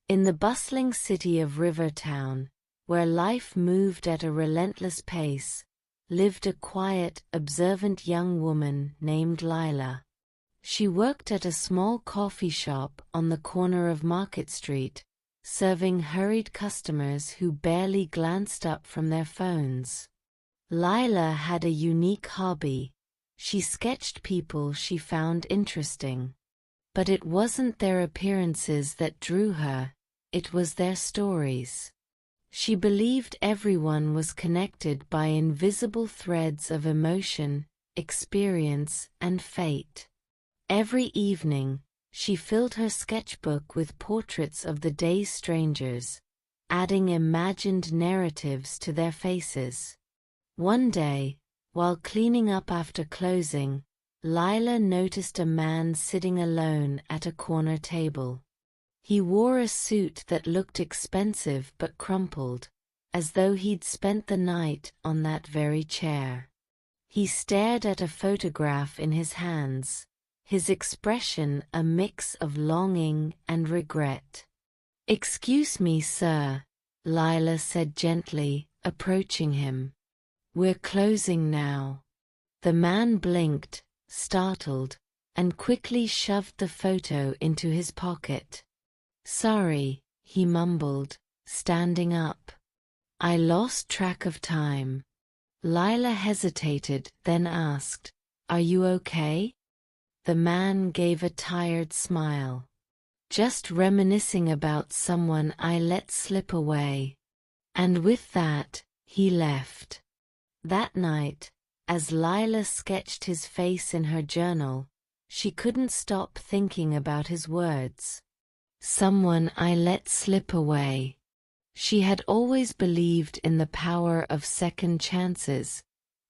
In the bustling city of Rivertown, where life moved at a relentless pace, lived a quiet, observant young woman named Lila. She worked at a small coffee shop on the corner of Market Street, serving hurried customers who barely glanced up from their phones. Lila had a unique hobby. She sketched people she found interesting. But it wasn't their appearances that drew her, it was their stories. She believed everyone was connected by invisible threads of emotion, experience, and fate. Every evening, she filled her sketchbook with portraits of the day's strangers, adding imagined narratives to their faces. One day, while cleaning up after closing, Lila noticed a man sitting alone at a corner table. He wore a suit that looked expensive but crumpled, as though he'd spent the night on that very chair. He stared at a photograph in his hands, his expression a mix of longing and regret. "Excuse me, sir," Lila said gently, approaching him. "We're closing now." The man blinked, startled, and quickly shoved the photo into his pocket. "Sorry," he mumbled, standing up. "I lost track of time." Lila hesitated, then asked, "Are you okay?" The man gave a tired smile. "Just reminiscing about someone I let slip away." And with that, he left. That night, as Lila sketched his face in her journal, she couldn't stop thinking about his words. Someone I let slip away. She had always believed in the power of second chances,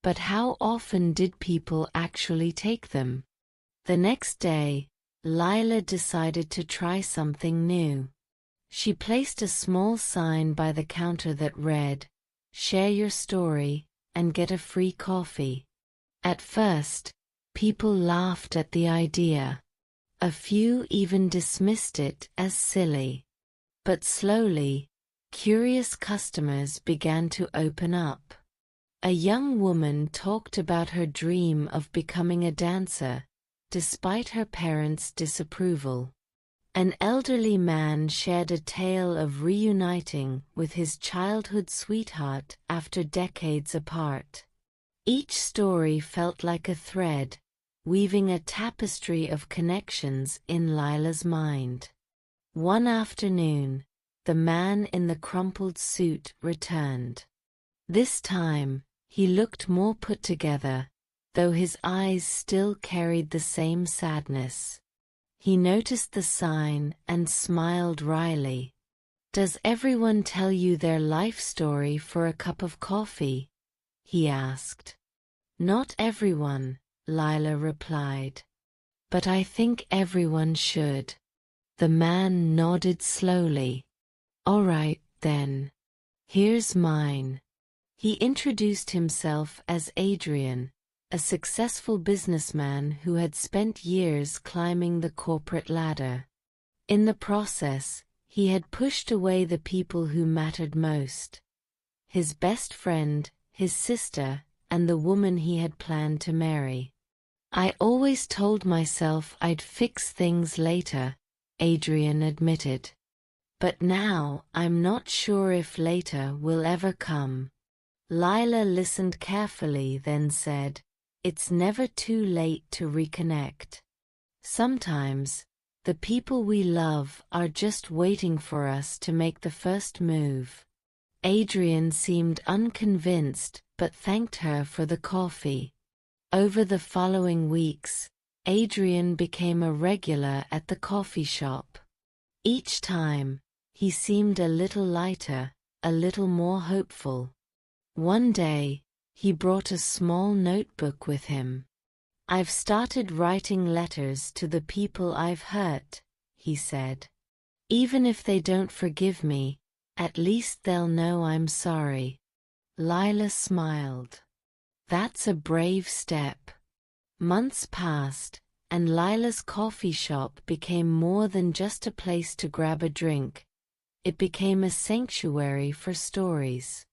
but how often did people actually take them? The next day, Lila decided to try something new. She placed a small sign by the counter that read, "Share your story, and get a free coffee." At first, people laughed at the idea. A few even dismissed it as silly. But slowly, curious customers began to open up. A young woman talked about her dream of becoming a dancer, despite her parents' disapproval. An elderly man shared a tale of reuniting with his childhood sweetheart after decades apart. Each story felt like a thread, weaving a tapestry of connections in Lila's mind. One afternoon, the man in the crumpled suit returned. This time, he looked more put together, though his eyes still carried the same sadness. He noticed the sign and smiled wryly. "Does everyone tell you their life story for a cup of coffee?" he asked. "Not everyone," Lila replied. "But I think everyone should." The man nodded slowly. "All right, then. Here's mine." He introduced himself as Adrian, a successful businessman who had spent years climbing the corporate ladder. In the process, he had pushed away the people who mattered most: his best friend, his sister, and the woman he had planned to marry. "I always told myself I'd fix things later," Adrian admitted. "But now I'm not sure if later will ever come." Lila listened carefully, then said, "It's never too late to reconnect. Sometimes, the people we love are just waiting for us to make the first move." Adrian seemed unconvinced, but thanked her for the coffee. Over the following weeks, Adrian became a regular at the coffee shop. Each time, he seemed a little lighter, a little more hopeful. One day, he brought a small notebook with him. "I've started writing letters to the people I've hurt," he said. "Even if they don't forgive me, at least they'll know I'm sorry." Lila smiled. "That's a brave step." Months passed, and Lila's coffee shop became more than just a place to grab a drink. it became a sanctuary for stories.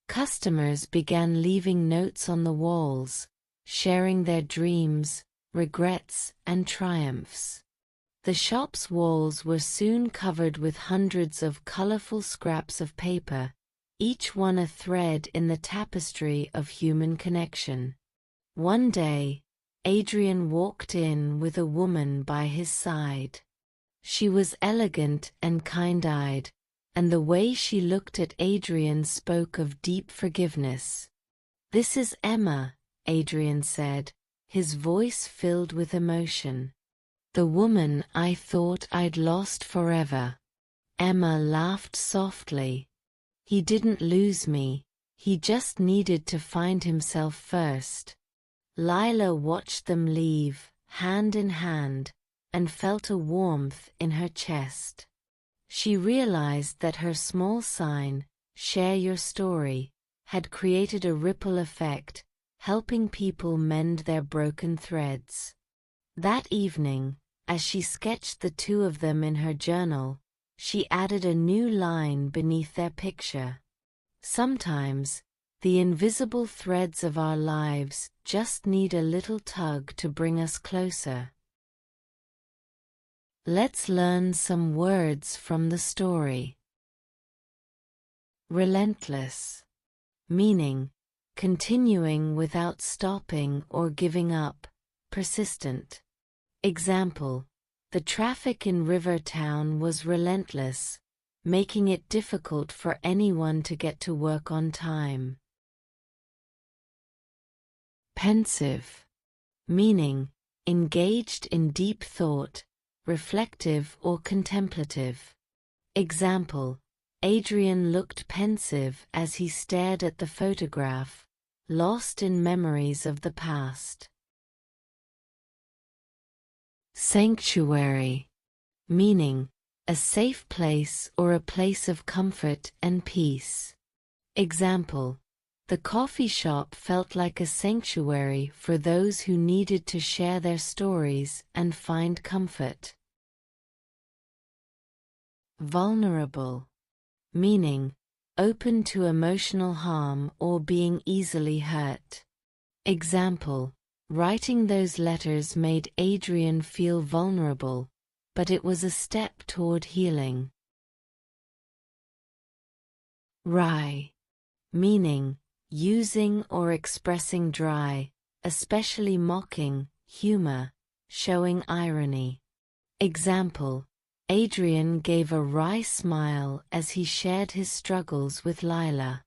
Customers began leaving notes on the walls, sharing their dreams, regrets, and triumphs. The shop's walls were soon covered with hundreds of colorful scraps of paper, each one a thread in the tapestry of human connection. One day, Adrian walked in with a woman by his side. She was elegant and kind-eyed, and the way she looked at Adrian spoke of deep forgiveness. "This is Emma," Adrian said, his voice filled with emotion. "The woman I thought I'd lost forever." Emma laughed softly. "He didn't lose me, he just needed to find himself first." Lila watched them leave, hand in hand, and felt a warmth in her chest. She realized that her small sign, "Share Your Story," had created a ripple effect, helping people mend their broken threads. That evening, as she sketched the two of them in her journal, she added a new line beneath their picture. "Sometimes, the invisible threads of our lives just need a little tug to bring us closer." Let's learn some words from the story. Relentless. Meaning, continuing without stopping or giving up, persistent. Example: the traffic in Rivertown was relentless, making it difficult for anyone to get to work on time. Pensive. Meaning, engaged in deep thought, reflective or contemplative. Example: Adrian looked pensive as he stared at the photograph, lost in memories of the past. Sanctuary. Meaning, a safe place or a place of comfort and peace. Example: the coffee shop felt like a sanctuary for those who needed to share their stories and find comfort. Vulnerable. Meaning, open to emotional harm or being easily hurt. Example: writing those letters made Adrian feel vulnerable, but it was a step toward healing. Wry. Meaning, using or expressing dry, especially mocking, humor, showing irony. Example: Adrian gave a wry smile as he shared his struggles with Lila.